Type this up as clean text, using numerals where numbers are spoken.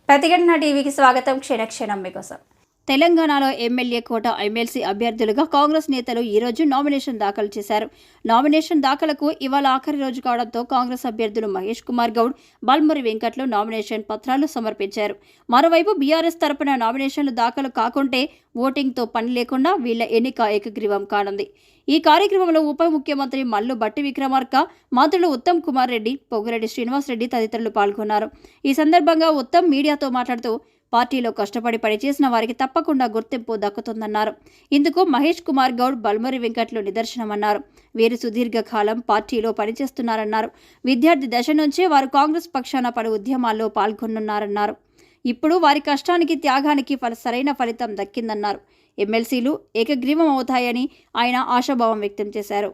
ప్రతిఘటన టీవీకి స్వాగతం. క్షణక్షణం మీకోసం. తెలంగాణలో ఎమ్మెల్యే కోట ఎమ్మెల్సీ అభ్యర్థులుగా కాంగ్రెస్ నేతలు ఈరోజు నామినేషన్ దాఖలు చేశారు. నామినేషన్ దాఖలకు ఇవాళ ఆఖరి రోజు కావడంతో కాంగ్రెస్ అభ్యర్థులు మహేష్ కుమార్ గౌడ్, బల్మురి వెంకట్లు నామినేషన్ పత్రాలు సమర్పించారు. మరోవైపు బీఆర్ఎస్ తరపున నామినేషన్లు దాఖలు కాకుంటే ఓటింగ్తో పని లేకుండా వీళ్ల ఎన్నిక ఏకగ్రీవం కానుంది. ఈ కార్యక్రమంలో ఉప ముఖ్యమంత్రి మల్లు భట్టి విక్రమార్క, మంత్రులు ఉత్తమ్ కుమార్ రెడ్డి, పొంగురెడ్డి శ్రీనివాసరెడ్డి తదితరులు పాల్గొన్నారు. ఈ సందర్భంగా ఉత్తమ్ మీడియాతో మాట్లాడుతూ పార్టీలో కష్టపడి పనిచేసిన వారికి తప్పకుండా గుర్తింపు దక్కుతుందన్నారు. ఇందుకు మహేష్ కుమార్ గౌడ్, బల్మురి వెంకట్లు నిదర్శనమన్నారు. వీరు సుదీర్ఘకాలం పార్టీలో పనిచేస్తున్నారన్నారు. విద్యార్థి దశ నుంచే వారు కాంగ్రెస్ పక్షాన పలు ఉద్యమాల్లో పాల్గొనున్నారన్నారు. ఇప్పుడు వారి కష్టానికి, త్యాగానికి సరైన ఫలితం దక్కిందన్నారు. ఎమ్మెల్సీలు ఏకగ్రీవం అవుతాయని ఆయన ఆశాభావం వ్యక్తం చేశారు.